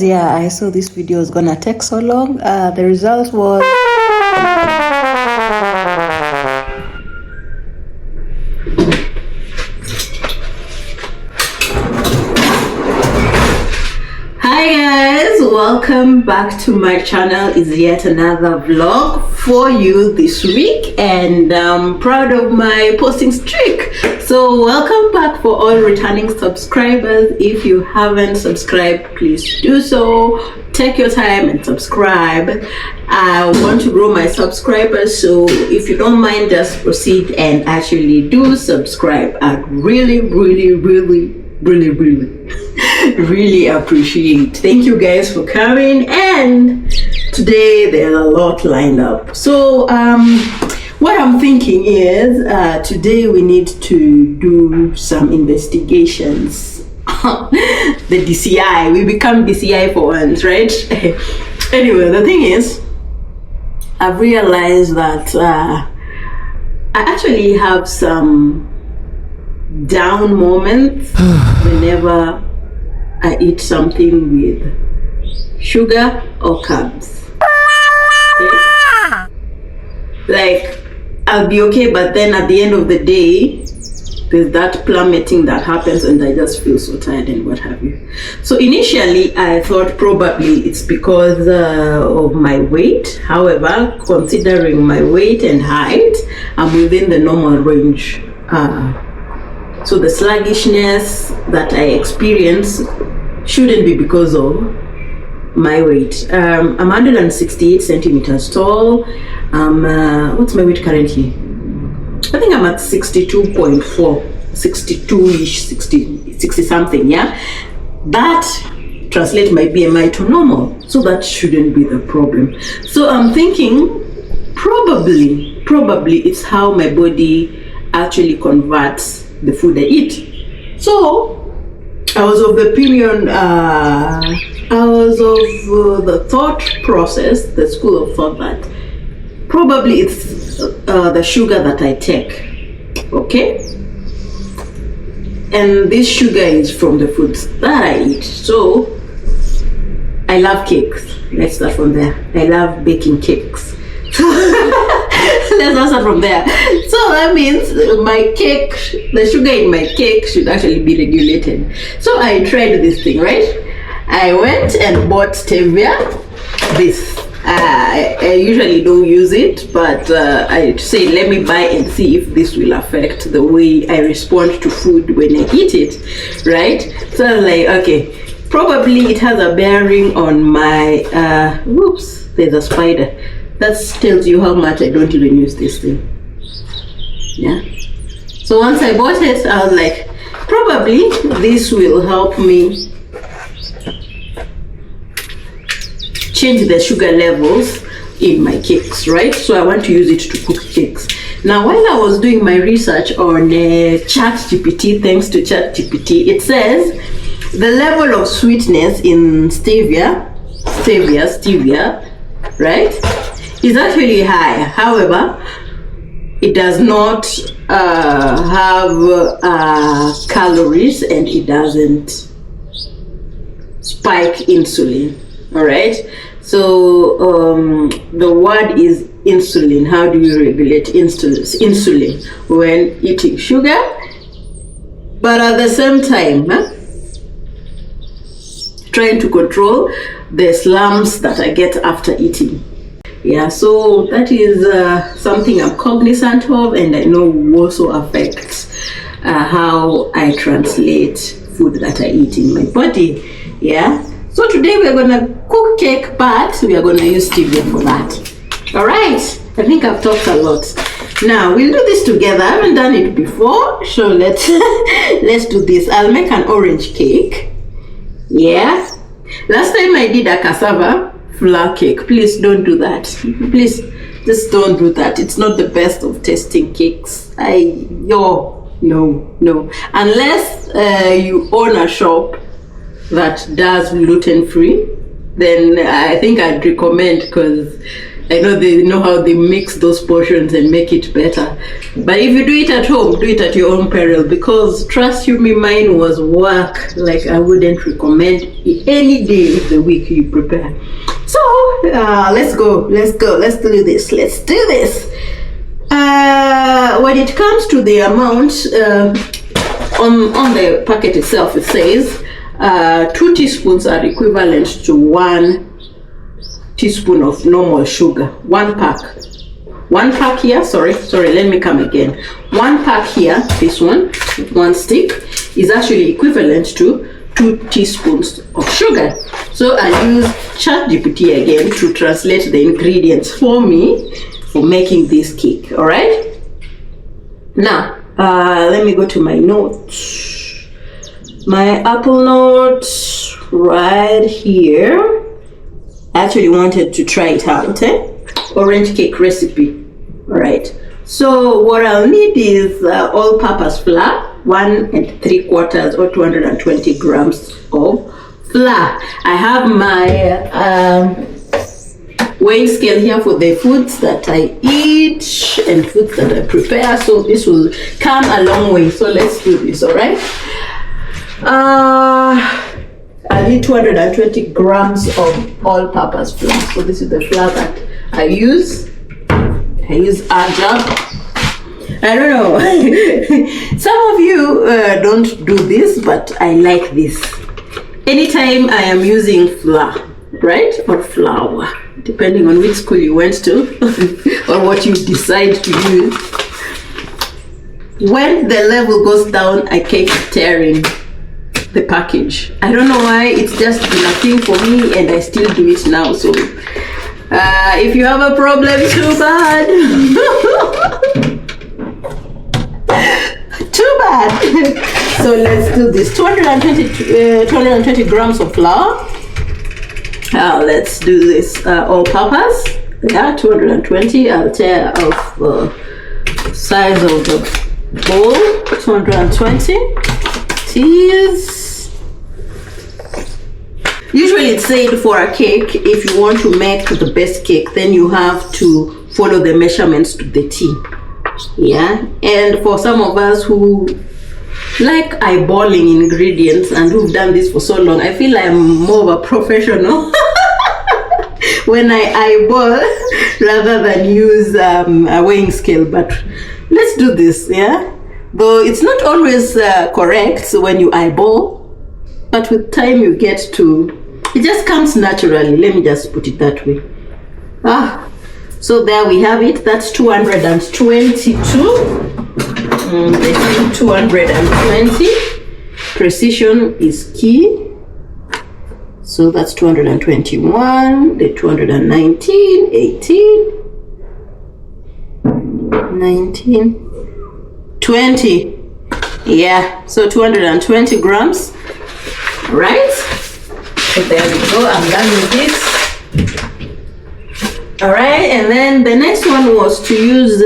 guys, yeah, I saw this video was gonna take so long. The result was hi guys, welcome back to my channel. It's yet another vlog for you this week, and I'm proud of my posting streak. So welcome back for all returning subscribers. If you haven't subscribed, please do so. Take your time and subscribe. I want to grow my subscribers, so if you don't mind, just proceed and actually do subscribe. I'd really really appreciate. Thank you guys for coming, and today there's a lot lined up. So what I'm thinking is today we need to do some investigations. The DCI, we become DCI for once, right? Anyway, the thing is, I've realized that I actually have some down moments whenever I eat something with sugar or carbs. Okay? Like, I'll be okay, but then at the end of the day, there's that plummeting that happens and I just feel so tired and what have you. So initially I thought probably it's because of my weight. However, considering my weight and height, I'm within the normal range. So the sluggishness that I experience shouldn't be because of my weight. I'm 168 centimeters tall. What's my weight currently? I think I'm at 62.4, 62-ish, 60 something, yeah? That translates my BMI to normal, so that shouldn't be the problem. So I'm thinking probably it's how my body actually converts the food I eat. So I was of the opinion, the thought process, the school of thought that probably it's the sugar that I take, okay? And this sugar is from the foods that I eat. So I love cakes. Let's start from there. I love baking cakes. Let's start from there. So that means my cake, the sugar in my cake should actually be regulated. So I tried this thing, right? I went and bought Stevia. This. I usually don't use it, but I say let me buy and see if this will affect the way I respond to food when I eat it, right? So I was like, okay, probably it has a bearing on my whoops, there's a spider. That tells you how much I don't even use this thing. Yeah. So once I bought it, I was like, probably this will help me change the sugar levels in my cakes, right? So I want to use it to cook cakes. Now, while I was doing my research on ChatGPT, thanks to ChatGPT, it says the level of sweetness in stevia, right, is actually high. However, it does not have calories, and it doesn't spike insulin. All right. So the word is insulin. How do you regulate insulin when eating sugar? But at the same time, trying to control the slumps that I get after eating. Yeah, so that is something I'm cognizant of, and I know also affects how I translate food that I eat in my body. Yeah. So today we're gonna cook cake, but we are gonna use stevia for that. All right. I think I've talked a lot. Now we'll do this together. I haven't done it before, so let's do this. I'll make an orange cake. Yeah. Last time I did a cassava flour cake. Please don't do that. Please, just don't do that. It's not the best of tasting cakes. No. Unless you own a shop that does gluten-free, then I think I'd recommend, because I know they know how they mix those portions and make it better. But if you do it at home, do it at your own peril, because trust you me, mine was work. Like, I wouldn't recommend it any day of the week you prepare. So let's go. Let's do this. When it comes to the amount, on the packet itself, it says 2 teaspoons are equivalent to 1 teaspoon of normal sugar. 1 pack here, sorry, let me come again. 1 pack here, this one stick, is actually equivalent to 2 teaspoons of sugar. So I use ChatGPT again to translate the ingredients for me for making this cake. All right, now let me go to my notes, my Apple Notes right here. I actually wanted to try it out, orange cake recipe. All right, so what I'll need is all-purpose flour, 1 3/4 or 220 grams of flour. I have my weighing scale here for the foods that I eat and foods that I prepare, so this will come a long way. So let's do this. All right, I need 220 grams of all-purpose flour. So this is the flour that I use. I use Ajab. I don't know. Some of you don't do this, but I like this. Anytime I am using flour, right, or flour, depending on which school you went to or what you decide to use, when the level goes down, I keep tearing the package. I don't know why, it's just been a thing for me, and I still do it now. So if you have a problem, too bad. Too bad. So let's do this. 220 grams of flour. Let's do this all-purpose. Yeah, 220. I'll tear off the size of the bowl. 220. Teas. Usually it's said for a cake, if you want to make the best cake, then you have to follow the measurements to the T. Yeah, and for some of us who like eyeballing ingredients and who've done this for so long, I feel I'm more of a professional when I eyeball rather than use a weighing scale. But let's do this, yeah? Though it's not always correct when you eyeball, but with time you get to, it just comes naturally. Let me just put it that way. So there we have it. That's 222. I think 220. Precision is key. So that's 221, the 219, 18, 19, 20. Yeah, so 220 grams. Right? So there we go. I'm done with this. All right, and then the next one was to use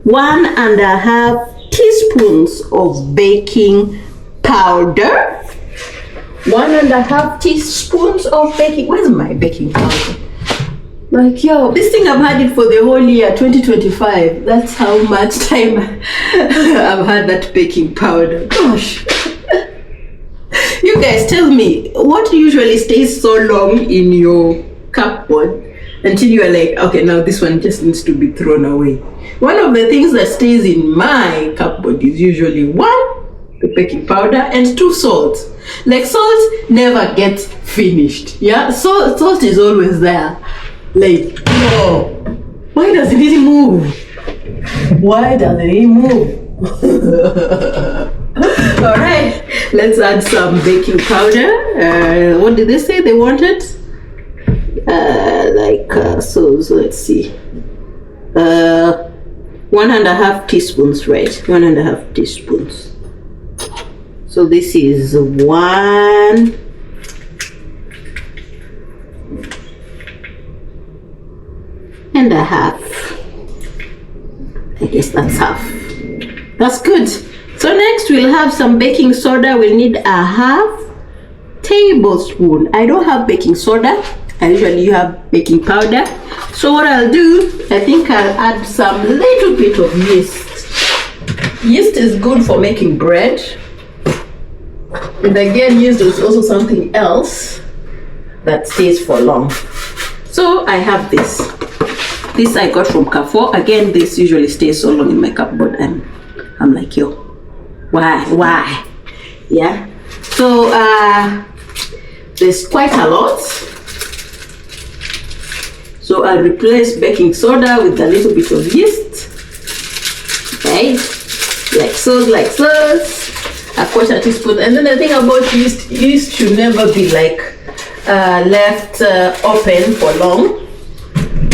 1.5 teaspoons of baking powder. 1.5 teaspoons of baking. Where's my baking powder? Like, yo, this thing I've had it for the whole year, 2025. That's how much time I've had that baking powder. Gosh. You guys tell me, what usually stays so long in your cupboard until you are like, okay, now this one just needs to be thrown away? One of the things that stays in my cupboard is usually 1, the baking powder, and 2, salt. Like, salt never gets finished. Yeah, salt is always there. Like, no, why doesn't it move? Why doesn't it move? All right, let's add some baking powder. What did they say they wanted? So let's see. 1.5 teaspoons, right? 1.5 teaspoons. So this is 1. And a half. I guess that's half. That's good. So next we'll have some baking soda. We'll need 1/2 tablespoon. I don't have baking soda. I usually have baking powder. So what I'll do, I think I'll add some little bit of yeast. Yeast is good for making bread. And again, yeast is also something else that stays for long. So I have this. This I got from Carrefour. Again, this usually stays so long in my cupboard, and I'm like, yo, why? Yeah. So there's quite a lot. So I'll replace baking soda with a little bit of yeast. Okay, like so, a quarter teaspoon. And then the thing about yeast should never be like left open for long.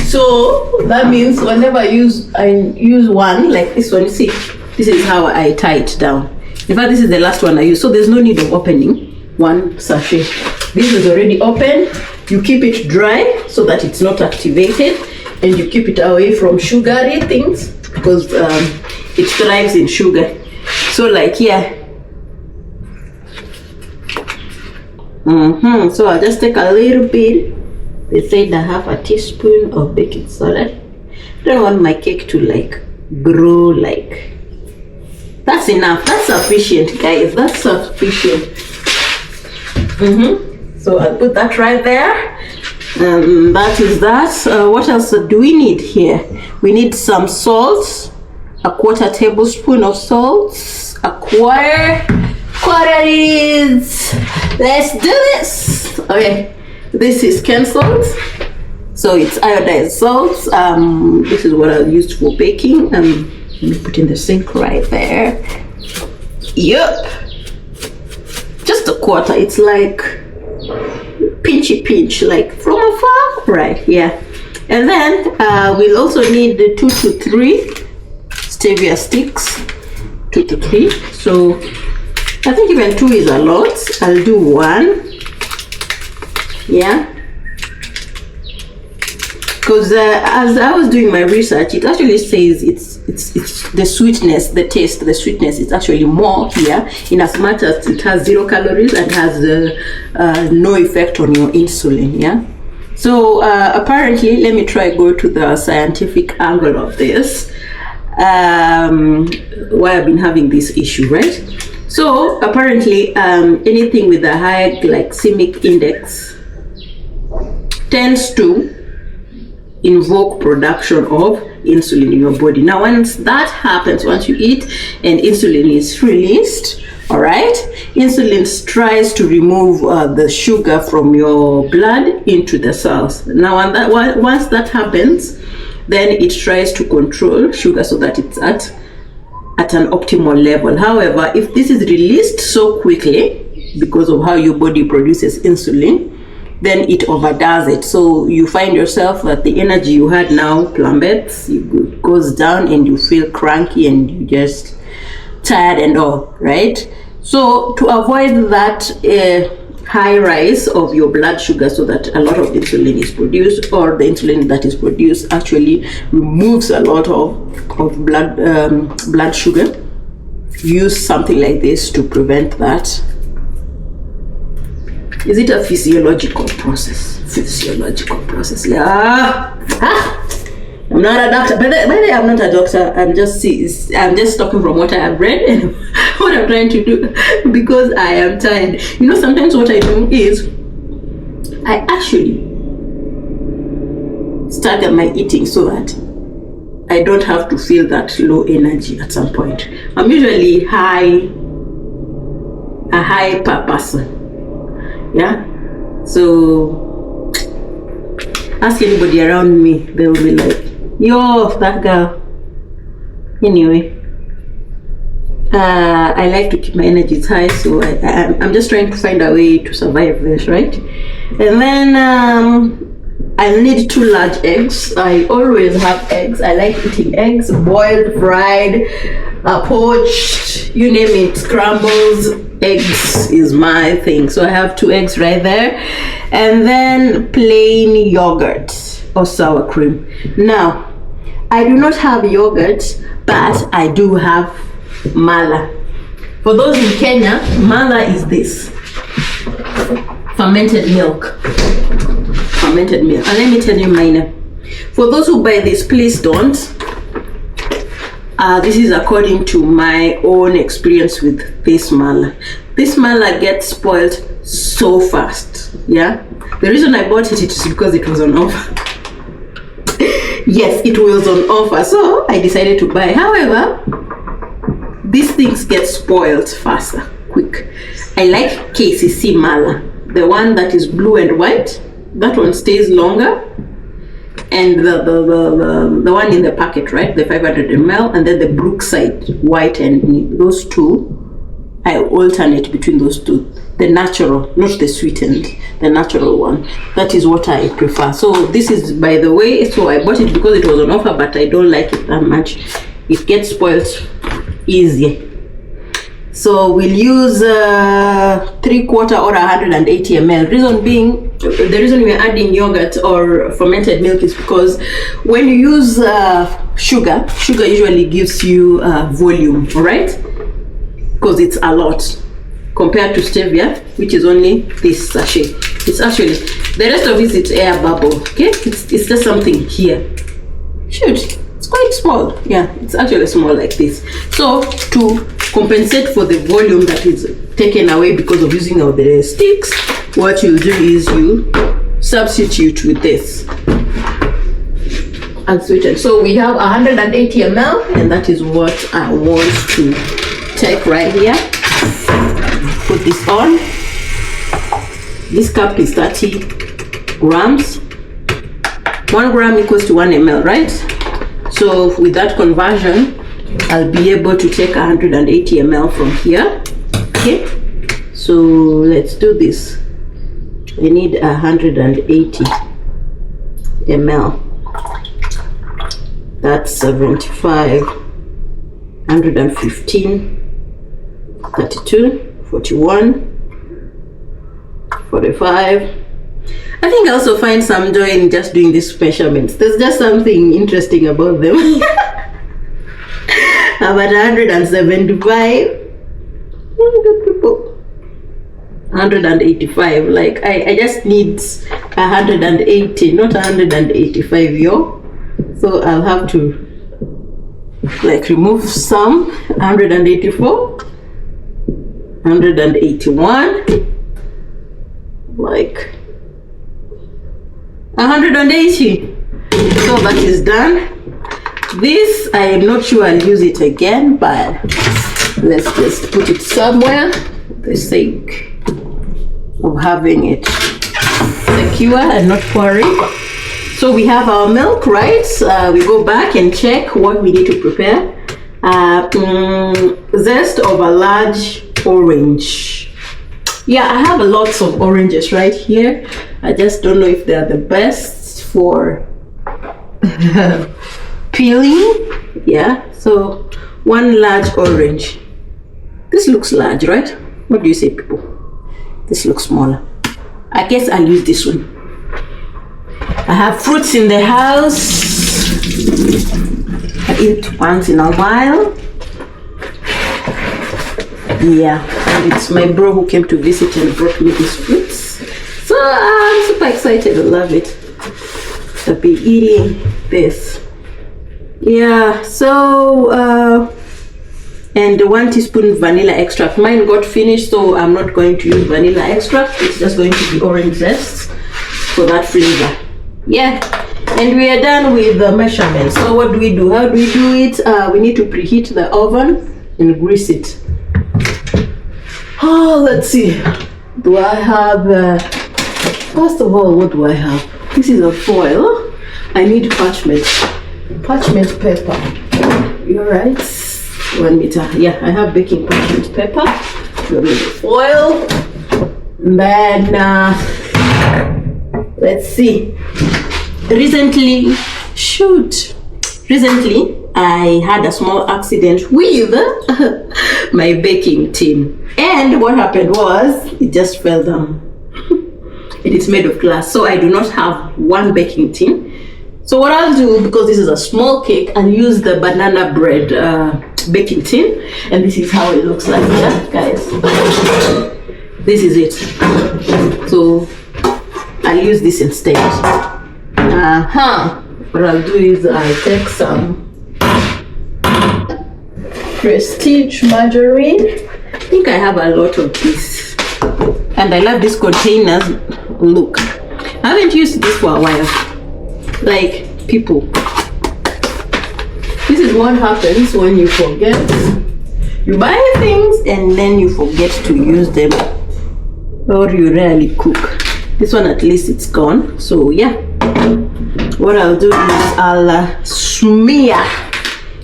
So that means whenever I use one, like this one, you see, this is how I tie it down. In fact, this is the last one I use, so there's no need of opening one sachet. This is already open. You keep it dry so that it's not activated, and you keep it away from sugary things because it thrives in sugar. So like here, so I'll just take a little bit. They said a half a teaspoon of baking soda. I don't want my cake to like grow like. That's enough. That's sufficient, guys. That's sufficient. So I'll put that right there. That is that. What else do we need here? We need some salt, a quarter tablespoon of salt, a quarter it is. Let's do this. Okay, this is canned salt. So it's iodized salt. This is what I used for baking. Let me put in the sink right there. Yep. Just a quarter. It's like pinchy pinch, like from afar. Right, yeah. And then we'll also need the 2 to 3 stevia sticks. 2 to 3. So I think even 2 is a lot. I'll do 1. Yeah. Because as I was doing my research, it actually says it's the sweetness, the taste, the sweetness is actually more here, in as much as it has 0 calories and has no effect on your insulin. Yeah. So apparently, let me try go to the scientific angle of this. Why I've been having this issue, right? So apparently, anything with a high glycemic index tends to invoke production of insulin in your body. Now, once that happens, once you eat and insulin is released, all right, insulin tries to remove the sugar from your blood into the cells. Now, once that happens, then it tries to control sugar so that it's at an optimal level. However, if this is released so quickly because of how your body produces insulin, then it overdoes it. So you find yourself that the energy you had now plummets, it goes down, and you feel cranky and you just tired and all, right? So to avoid that high rise of your blood sugar, so that a lot of insulin is produced, or the insulin that is produced actually removes a lot of blood sugar, use something like this to prevent that. Is it a physiological process? Physiological process. Yeah. I'm not a doctor. By the way, I'm not a doctor. I'm just talking from what I have read and what I'm trying to do, because I am tired. You know, sometimes what I do is I actually stagger my eating so that I don't have to feel that low energy at some point. I'm usually a hyper person. Yeah, so ask anybody around me, they will be like, yo, that girl. Anyway, I like to keep my energies high, so I'm just trying to find a way to survive this, right? And then I need 2 large eggs. I always have eggs. I like eating eggs, boiled, fried, poached, you name it, scrambles. Eggs is my thing. So I have 2 eggs right there. And then plain yogurt or sour cream. Now, I do not have yogurt, but I do have mala. For those in Kenya, mala is this: fermented milk. fermented milk. And let me tell you mine. For those who buy this, please don't. This is according to my own experience with this mala. This mala gets spoiled so fast. Yeah. The reason I bought it is because it was on offer. Yes, it was on offer, so I decided to buy. However, these things get spoiled faster, quick. I like KCC mala, the one that is blue and white. That one stays longer. And the one in the packet, right? The 500 ml, and then the Brookside white, and those two, I alternate between those two. The natural, not the sweetened, the natural one. That is what I prefer. So this is, by the way, so I bought it because it was on offer, but I don't like it that much. It gets spoiled easy. So we'll use 3/4 or 180 ml. Reason being, the reason we're adding yogurt or fermented milk is because when you use sugar usually gives you volume, right? Because it's a lot compared to stevia, which is only this sachet. It's actually, the rest of it is air bubble, okay? It's just something here. Shoot, it's quite small. Yeah, it's actually small like this. So to compensate for the volume that is taken away because of using all the sticks, what you'll do is you substitute with this unsweetened. So we have 180 ml, and that is what I want to take right here. Put this on. This cup is 30 grams. 1 gram equals to 1 ml, right? So with that conversion, I'll be able to take 180 ml from here. Okay, so let's do this. I need 180 ml. That's 75, 115, 32, 41, 45. I think I also find some joy in just doing these measurements. There's just something interesting about them. I'm at 175. Good people. 185. Like I just need 180, not 185, yo. So I'll have to like remove some. 184, 181, like 180. So that is done. This, I am not sure I'll use it again, but let's just put it somewhere for the sake of having it secure and not pouring. So we have our milk, right? We go back and check what we need to prepare. Zest of a large orange. Yeah, I have lots of oranges right here. I just don't know if they're the best for peeling. Yeah, so 1 large orange. This looks large, right? What do you say, people? This looks smaller. I guess I'll use this one. I have fruits in the house. I eat once in a while. Yeah, and it's my bro who came to visit and brought me these fruits. So I'm super excited. I love it. I'll be eating this. Yeah, so and 1 teaspoon vanilla extract. Mine got finished, so I'm not going to use vanilla extract. It's just going to be orange zest for that flavor. Yeah, and we are done with the measurements. So what do we do? How do we do it? We need to preheat the oven and grease it. Oh, let's see. Do I have first of all, what do I have? This is a foil. I need parchment paper. You're right. 1 meter. Yeah, I have baking parchment paper. You need the foil. Then let's see. Recently I had a small accident with my baking tin, and what happened was it just fell down. It is made of glass, so I do not have 1 baking tin. So what I'll do, because this is a small cake, I'll use the banana bread baking tin, and this is how it looks like. Yeah, guys, this is it. So I'll use this instead. What I'll do is I'll take some Prestige margarine. I think I have a lot of this. And I love these containers. Look, I haven't used this for a while. Like, people, this is what happens when you forget. You buy things and then you forget to use them, or you rarely cook. This one, at least it's gone. So yeah, what I'll do is I'll smear.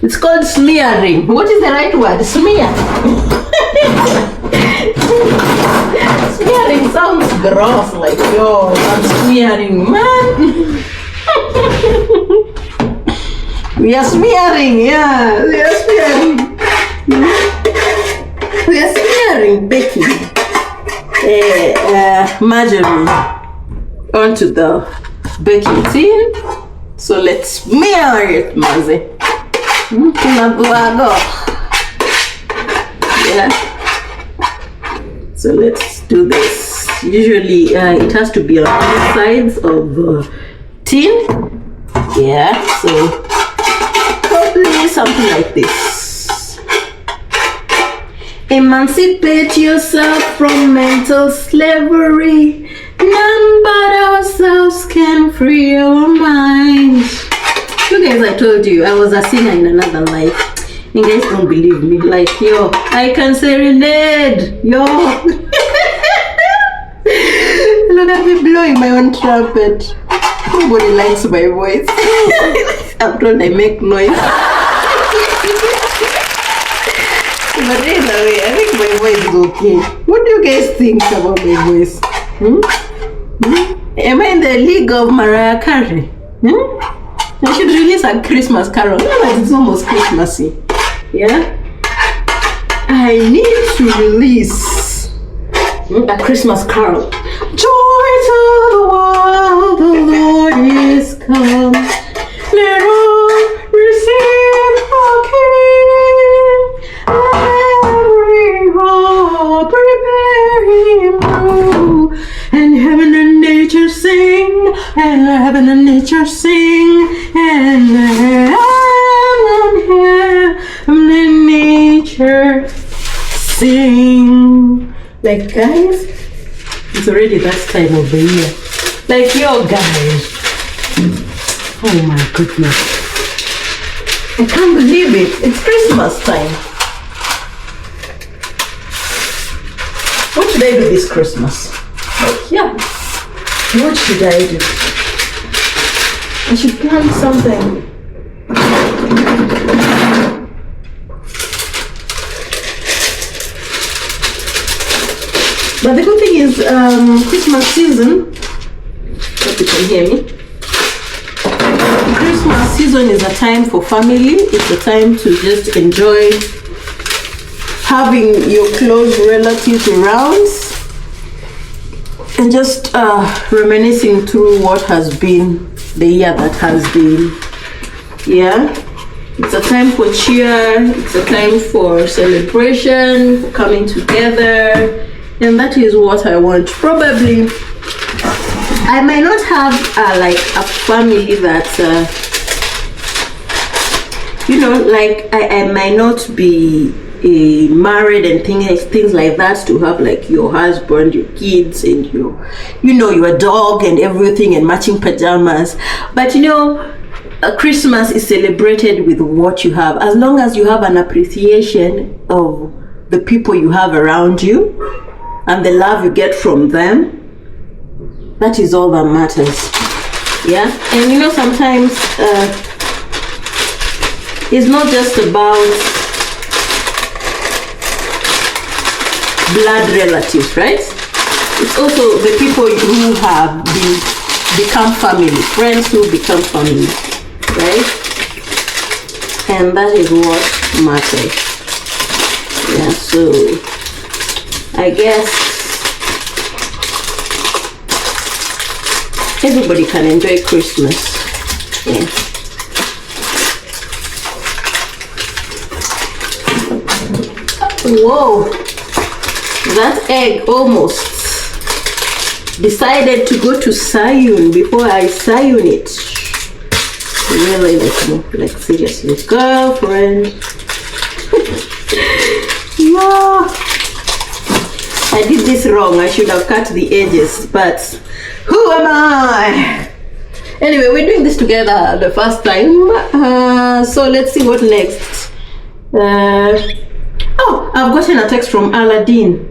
It's called smearing. What is the right word? Smear. Smearing sounds gross, like, yo, I'm smearing, man. We are smearing, yeah, we are smearing. We are smearing baking margarine onto the baking tin. So let's smear it, maze. Yeah. So let's do this. Usually it has to be on all sides of tin. Yeah, so probably something like this. Emancipate yourself from mental slavery. None but ourselves can free our minds. You guys, I told you I was a singer in another life. You guys don't believe me. Like, yo, I can serenade. Yo. Look at me blowing my own trumpet. Nobody likes my voice. I'm told I make noise. But anyway, I think my voice is okay. What do you guys think about my voice? Am I in the league of Mariah Carey? I should release a Christmas carol. It's almost Christmassy. Yeah? I need to release a Christmas carol. Joy to the world, the Lord is come. Let all receive our King. Every heart prepare him through. And heaven and nature sing, and heaven and nature sing, and heaven and nature sing. Like, guys, it's already that time of the year. Like, yo, guys. Oh my goodness. I can't believe it. It's Christmas time. What should I do this Christmas? Yeah. What should I do? I should plan something. But the good thing is, Christmas season, hope you can hear me. Christmas season is a time for family. It's a time to just enjoy having your close relatives around and just reminiscing through what has been the year that has been. Yeah, it's a time for cheer. It's a time for celebration, for coming together. And that is what I want. Probably, I might not have like a family that, you know, like I might not be married and things like that, to have like your husband, your kids, and your, you know, your dog and everything, and matching pajamas. But you know, Christmas is celebrated with what you have. As long as you have an appreciation of the people you have around you and the love you get from them, that is all that matters. Yeah. And you know, sometimes it's not just about blood relatives, right? It's also the people who have become family, friends who become family, right? And that is what matters. Yeah, so I guess everybody can enjoy Christmas. Yeah. Whoa, that egg almost decided to go to Sayun before I Sayun it. Really, like seriously, girlfriend. Yeah, I did this wrong. I should have cut the edges, but who am I? Anyway, we're doing this together the first time. So let's see what next. Oh, I've gotten a text from Aladdin.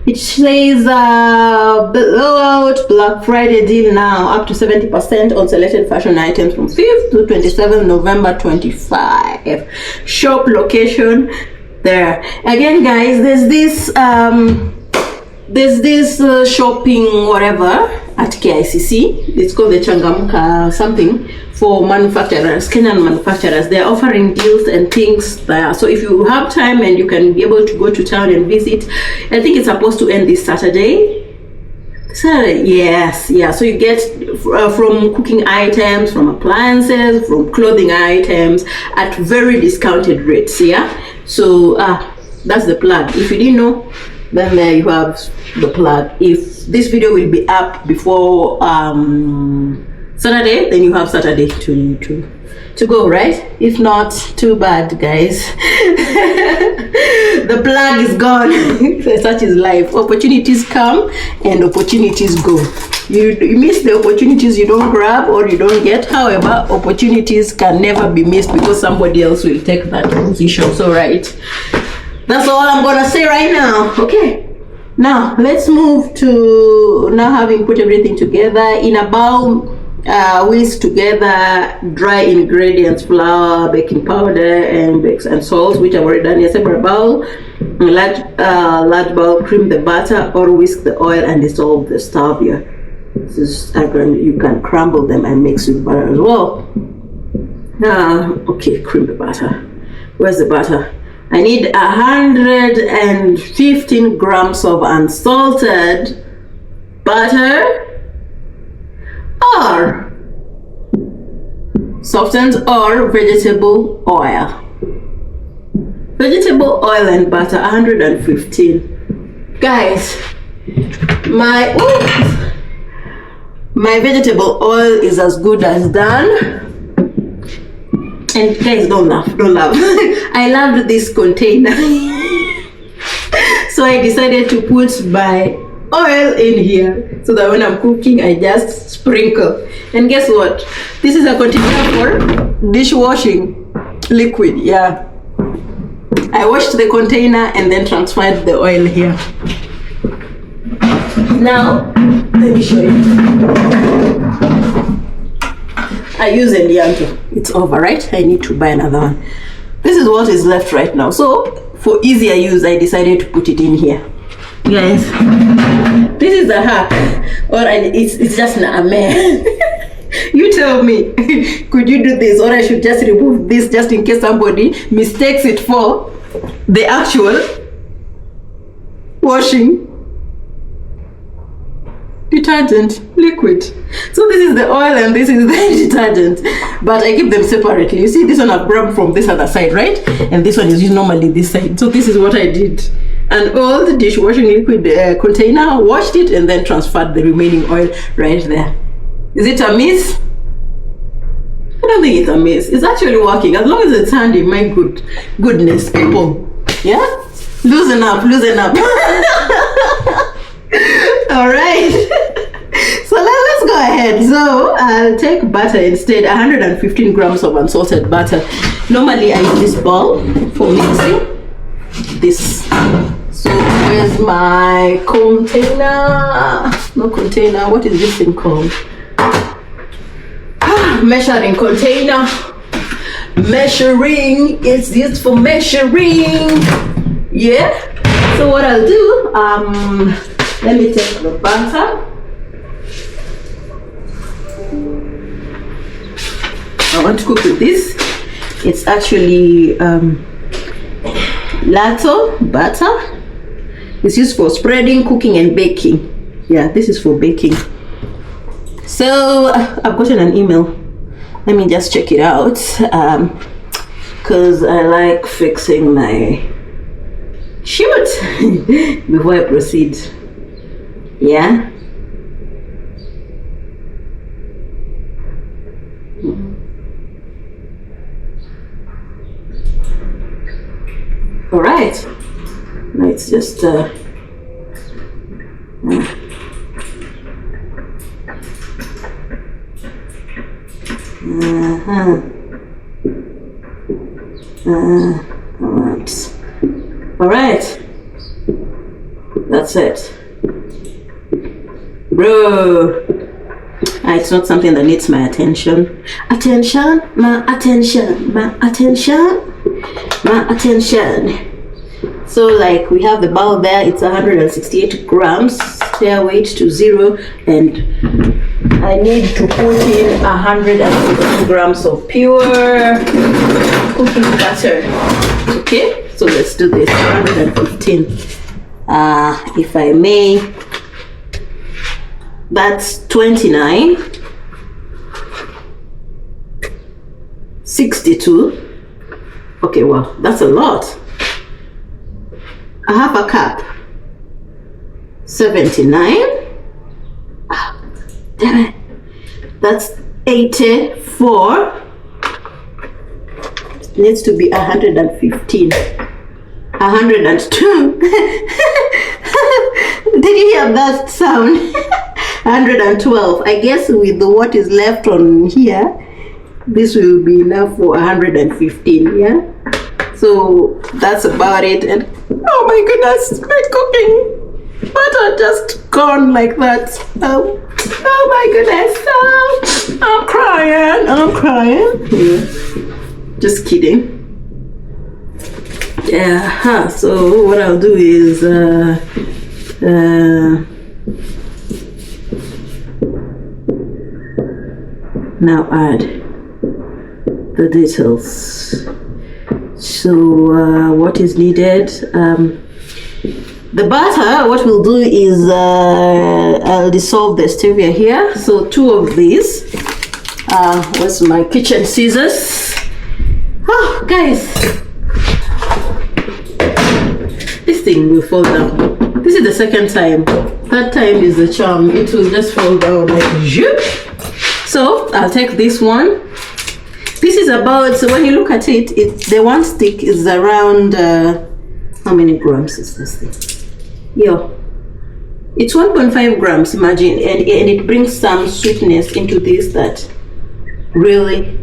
It says blowout Black Friday deal now, up to 70% on selected fashion items from 5th to 27th November 25. Shop location there. Again, guys, there's this shopping whatever at KICC. It's called the Changamka something for manufacturers, Kenyan manufacturers. They're offering deals and things there. So if you have time and you can be able to go to town and visit, I think it's supposed to end this Saturday. Yes, yeah. So you get from cooking items, from appliances, from clothing items at very discounted rates. Yeah. So that's the plug. If you didn't know, then there you have the plug. If this video will be up before Saturday, then you have Saturday to go, right? If not, too bad, guys. The plug is gone. Such is life. Opportunities come and opportunities go. You miss the opportunities you don't grab or you don't get. However, opportunities can never be missed because somebody else will take that position. So right, that's all I'm gonna say right now. Okay, now let's move to now having put everything together in a bowl. Whisk together dry ingredients, flour, baking powder, and salts, which I've already done in a separate bowl. Large bowl, cream the butter or whisk the oil and dissolve the stevia. This is you can crumble them and mix with butter as well. Okay, cream the butter. Where's the butter? I need 115 grams of unsalted butter or softened or vegetable oil. Vegetable oil and butter, 115. Guys, my vegetable oil is as good as done. And guys, don't laugh. I loved this container. So I decided to put my oil in here so that when I'm cooking I just sprinkle. And guess what, this is a container for dishwashing liquid. Yeah, I washed the container and then transferred the oil here. Now let me show you. I use Elianto. It's over, right? I need to buy another one. This is what is left right now, so for easier use I decided to put it in here. Guys, this is a hack, or it's just a man. You tell me, could you do this, or I should just remove this just in case somebody mistakes it for the actual washing detergent liquid. So this is the oil and this is the detergent, but I keep them separately. You see, this one I've grabbed from this other side, right? And this one is normally this side. So this is what I did. An old dishwashing liquid container, washed it and then transferred the remaining oil right there. Is it a miss? I don't think it's a miss. It's actually working as long as it's handy. My goodness, people. Yeah, loosen up. All right. So let's go ahead. So I'll take butter instead. 115 grams of unsalted butter. Normally I use this bowl for mixing. This. So where's my container? No container. What is this thing called? Measuring container. Measuring. It's used for measuring. Yeah. So what I'll do, let me take the butter. I want to cook with this. It's actually Lato butter. It's used for spreading, cooking, and baking. Yeah, this is for baking. So I've gotten an email. Let me just check it out, because I like fixing my shoot before I proceed. Yeah. Let's just all right, that's it, bro. It's not something that needs my attention. My attention. So like we have the bowl there, it's 168 grams, stir weight to 0, and I need to put in 150 grams of pure cooking butter. Okay, so let's do this. 115. If I may, that's 29, 62. Okay, wow, that's a lot. A half a cup, 79. Damn it. That's 84. It needs to be 115. 102. Did you hear that sound? 112. I guess with what is left on here, this will be enough for 115. Yeah. So that's about it. And oh my goodness, my cooking butter just gone like that. Oh my goodness. I'm crying. Yeah. Just kidding. Yeah. So what I'll do is now add the details. So what is needed? The butter, what we'll do is I'll dissolve the stevia here. So 2 of these. Where's my kitchen scissors? Oh, guys, this thing will fall down. This is the second time. Third time is the charm. It will just fall down like zoop. So I'll take this one. This is about, so when you look at it, the one stick is around, how many grams is this thing? Yo, it's 1.5 grams, imagine, and it brings some sweetness into this that really,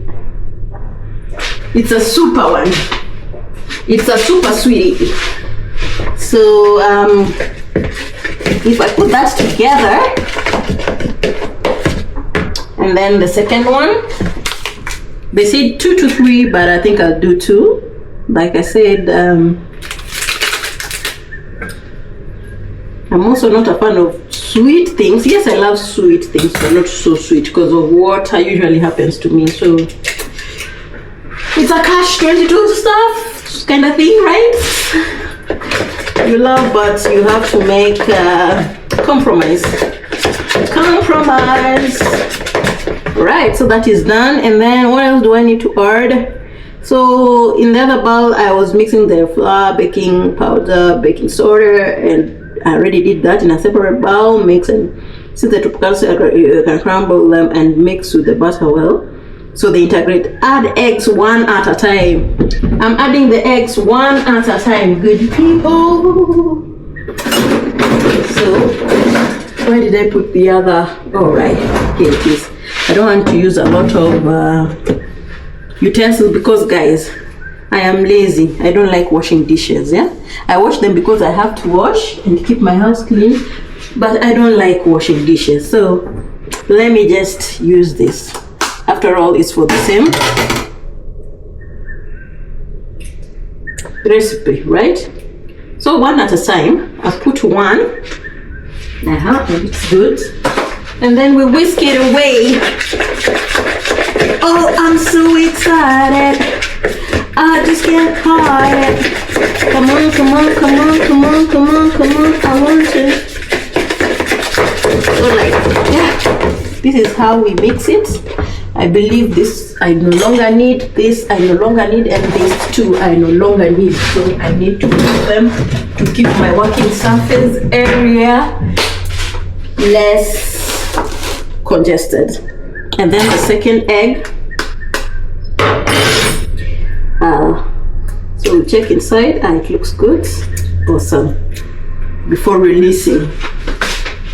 it's a super one. It's a super sweetie. So, if I put that together, and then the second one, they said 2 to 3, but I think I'll do 2. Like I said, I'm also not a fan of sweet things. Yes, I love sweet things, but not so sweet because of what usually happens to me. So it's a catch-22 stuff kind of thing, right? You love, but you have to make compromise. Right, so that is done. And then what else do I need to add? So in the other bowl I was mixing the flour, baking powder, baking soda, and I already did that in a separate bowl. Mix and since the tropicals, you can crumble them and mix with the butter well so they integrate. Add eggs 1 at a time. I'm adding the eggs 1 at a time, good people. So where did I put the other? Oh, right, here it is. I don't want to use a lot of utensils because, guys, I am lazy. I don't like washing dishes. Yeah, I wash them because I have to wash and keep my house clean, but I don't like washing dishes. So let me just use this. After all, it's for the same recipe, right? So 1 at a time. I put 1. It's good. And then we whisk it away. Oh, I'm so excited. I just can't hide it. Come on, come on, come on, come on, come on, come on. I want to. So like, yeah, this is how we mix it. I believe this, I no longer need this, I no longer need, and this too, I no longer need. So I need to move them to keep my working surface area less congested. And then the second egg, so we check inside and it looks good. Awesome. Before releasing.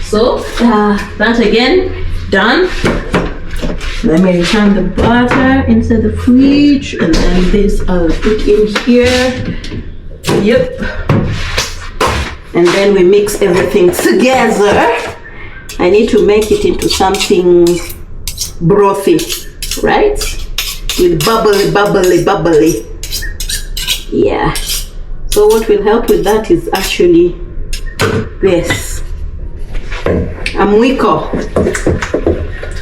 So that again done. Let me return the butter into the fridge, and then this I'll put in here. Yep. And then we mix everything together. I need to make it into something brothy, right? With bubbly. Yeah. So what will help with that is actually this. A mwiko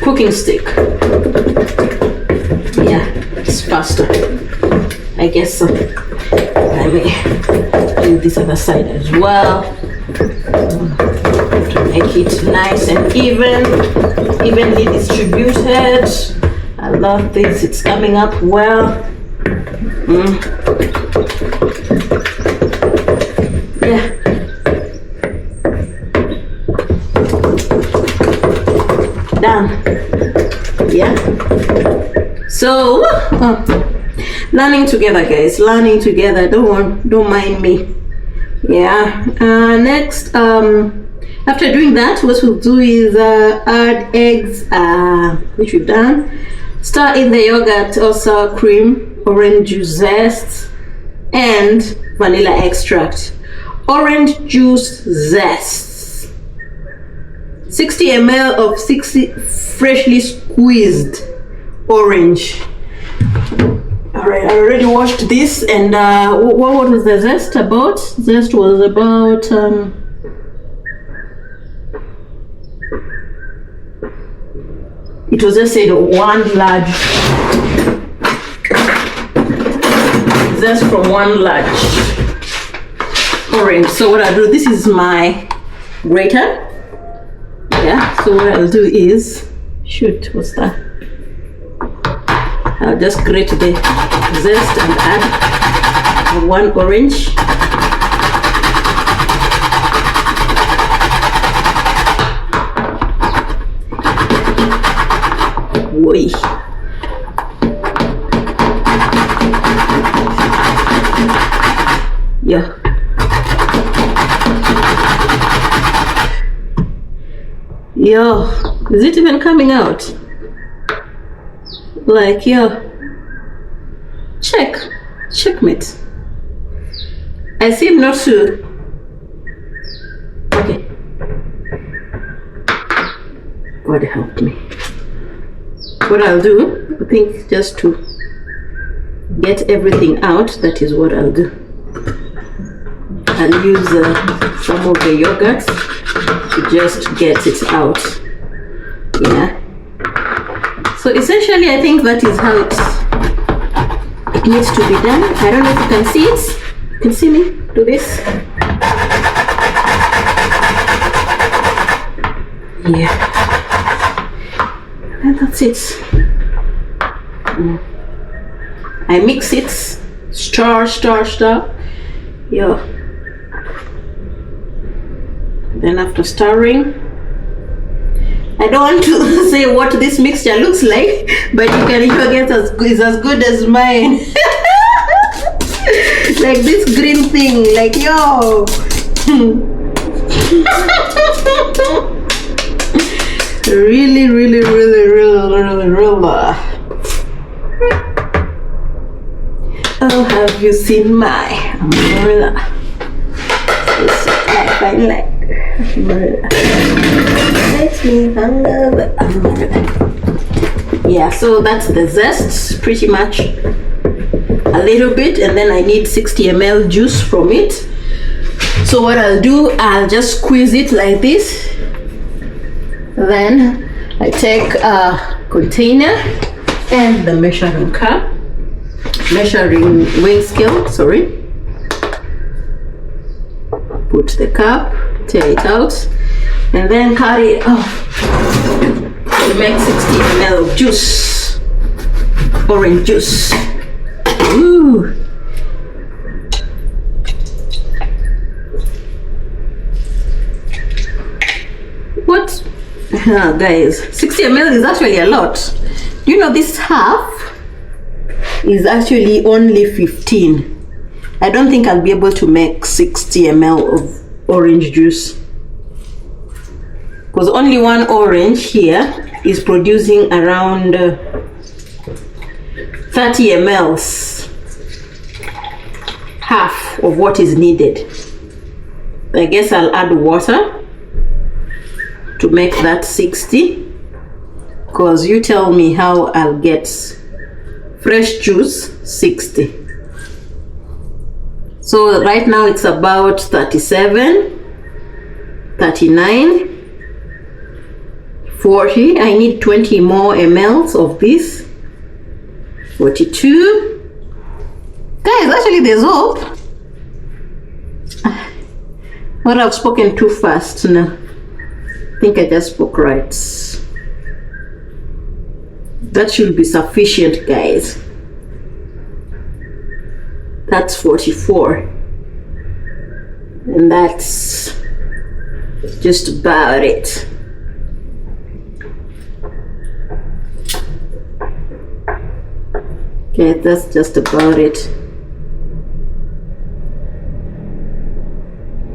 cooking stick. Yeah, it's faster. I guess so. Let me do this other side as well. To make it nice and evenly distributed. I love this. It's coming up well. Yeah. Done. Yeah. So learning together, guys. Learning together. Don't mind me. Yeah. Next, after doing that, what we'll do is add eggs, which we've done. Stir in the yogurt or sour cream, orange juice zest, and vanilla extract. Orange juice zest. 60 ml of 60 freshly squeezed orange. Alright, I already washed this, and what was the zest about? Zest was about it was just said one large zest from one large orange. So what I'll do, this is my grater. Yeah, so what I'll do is, what's that? I'll just grate the zest and add one orange. Woi. Yeah. Yo, is it even coming out? Like, yo, checkmate. I seem not to. Okay. God help me. What I'll do, I think, just to get everything out, that is what I'll do. I'll use some of the yogurt to just get it out. Yeah. So essentially, I think that is how it needs to be done. I don't know if you can see it. You can see me do this. Yeah. And that's it. I mix it. Stir. Yeah. Then after stirring, I don't want to say what this mixture looks like, but you can get is as good as mine. Like this green thing, like yo. Really. Oh, have you seen my umbrella? I like umbrella. Let me hang over umbrella. Yeah, so that's the zest, pretty much a little bit, and then I need 60 ml juice from it. So what I'll do, I'll just squeeze it like this. Then I take a container and the measuring weighing scale, sorry. Put the cup, tear it out, and then carry it off to make 60 ml of juice, orange juice. Ooh. What? Guys, 60 ml is actually a lot. You know, this half is actually only 15. I don't think I'll be able to make 60 ml of orange juice, because only one orange here is producing around 30 mLs, half of what is needed. I guess I'll add water to make that 60, because you tell me how I'll get fresh juice 60. So right now it's about 37, 39, 40. I need 20 more mLs of this. 42. Guys, actually there's hope. But I've spoken too fast now. I think I just spoke right. That should be sufficient, guys. That's 44. And that's just about it. Okay, that's just about it.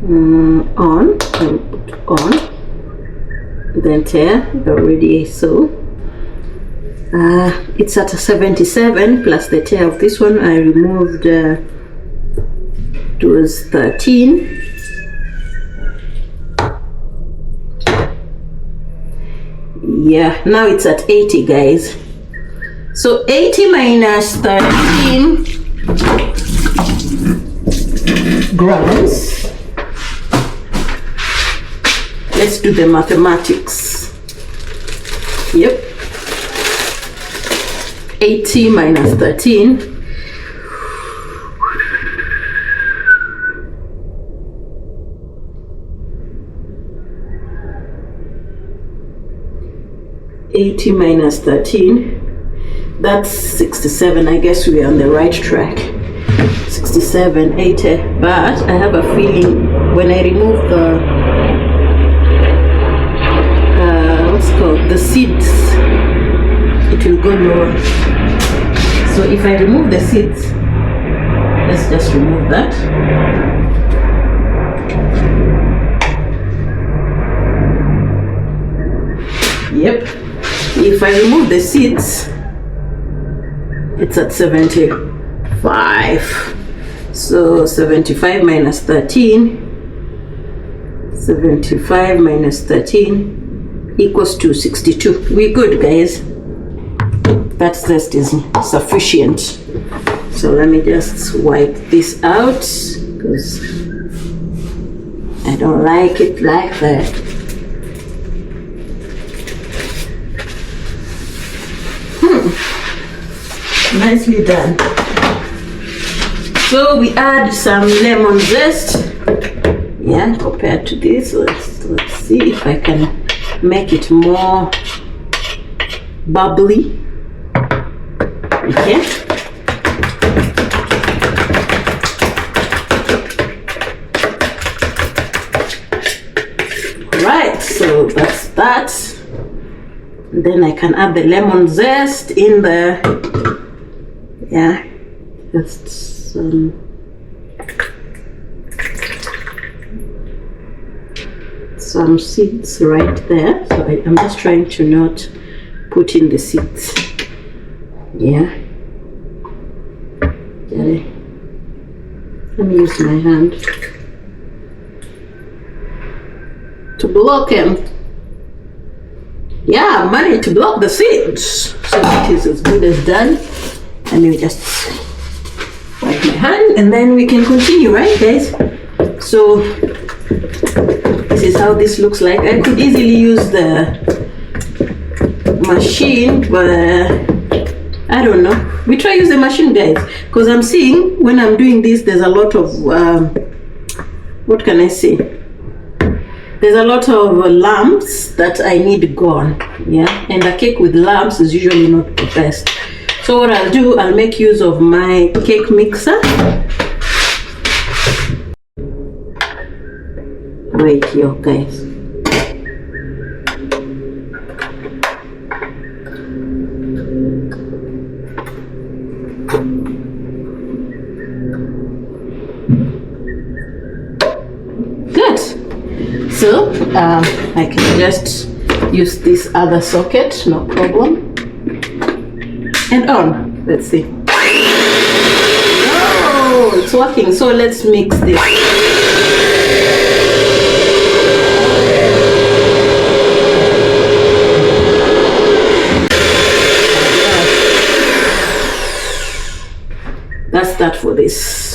On, and put on, then tear already. So it's at 77 plus the tear of this one. I removed it was 13. Yeah, now it's at 80, guys. So 80 minus 13 grams. Let's do the mathematics. Yep. 80 minus 13. That's 67. I guess we're on the right track. 67, 80. But I have a feeling when I remove the seeds, it will go lower. So if I remove the seeds, let's just remove that. Yep. If I remove the seeds, it's at 75. So 75 minus 13. 75 minus 13 equals to 62. We're good, guys. That zest is sufficient. So let me just wipe this out, because I don't like it like that. Nicely done. So we add some lemon zest. Yeah, compared to this, let's see if I can make it more bubbly. Okay. Right, so that's that. Then I can add the lemon zest in there. Yeah, just some seeds right there. So I'm just trying to not put in the seeds. Yeah. Let me use my hand to block him. Yeah, I managed to block the seeds. So it is as good as done. Let me just wipe my hand and then we can continue, right, guys? So this is how this looks like. I could easily use the machine, but I don't know. We try use the machine, guys, because I'm seeing when I'm doing this, there's a lot of what can I say? There's a lot of lumps that I need gone. Yeah, and a cake with lumps is usually not the best. So what I'll do, I'll make use of my cake mixer. Right here, guys. So I can just use this other socket, no problem. And on, let's see. Oh, it's working. So let's mix this. That's that for this.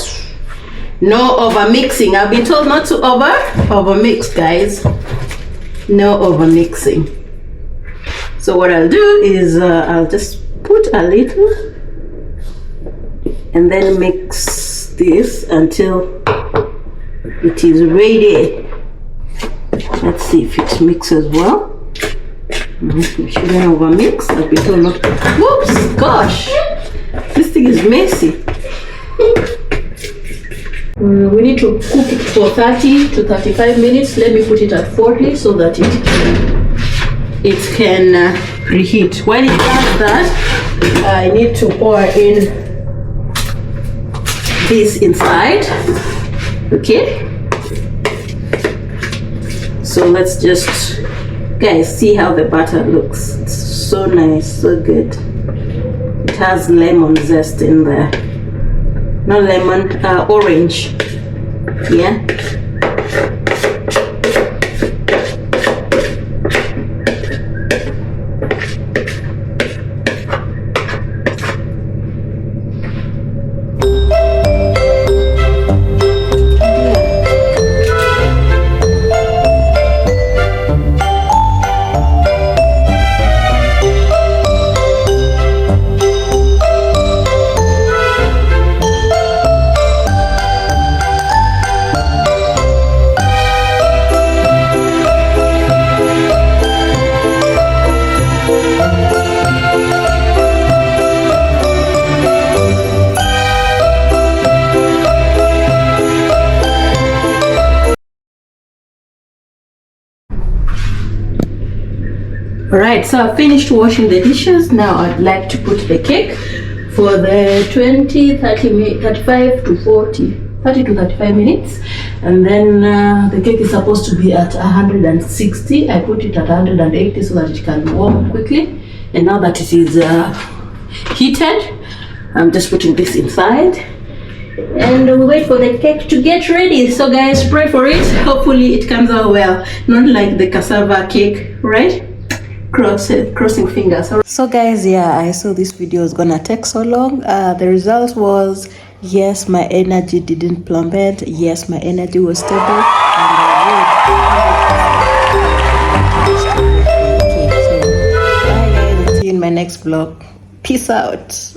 No over mixing. I've been told not to over mix, guys. No over mixing. So what I'll do is I'll just put a little and then mix this until it is ready. Let's see if it mixes well. We shouldn't over mix. I've been told not to. Whoops, gosh, this thing is messy. We need to cook it for 30 to 35 minutes. Let me put it at 40 so that it can preheat. While it does that, I need to pour in this inside. Okay. So let's just, guys, see how the butter looks. It's so nice, so good. It has lemon zest in there. Not lemon, orange. Yeah. Alright, so I finished washing the dishes. Now I'd like to put the cake for the 35 to 35 minutes. And then the cake is supposed to be at 160. I put it at 180 so that it can warm quickly. And now that it is heated, I'm just putting this inside. And we wait for the cake to get ready. So guys, pray for it. Hopefully it comes out well. Not like the cassava cake, right? Crossing fingers. So guys, yeah, I saw this video was gonna take so long. The result was, yes, my energy didn't plummet. Yes, my energy was stable. And okay, so bye guys, I'll see you in my next vlog. Peace out.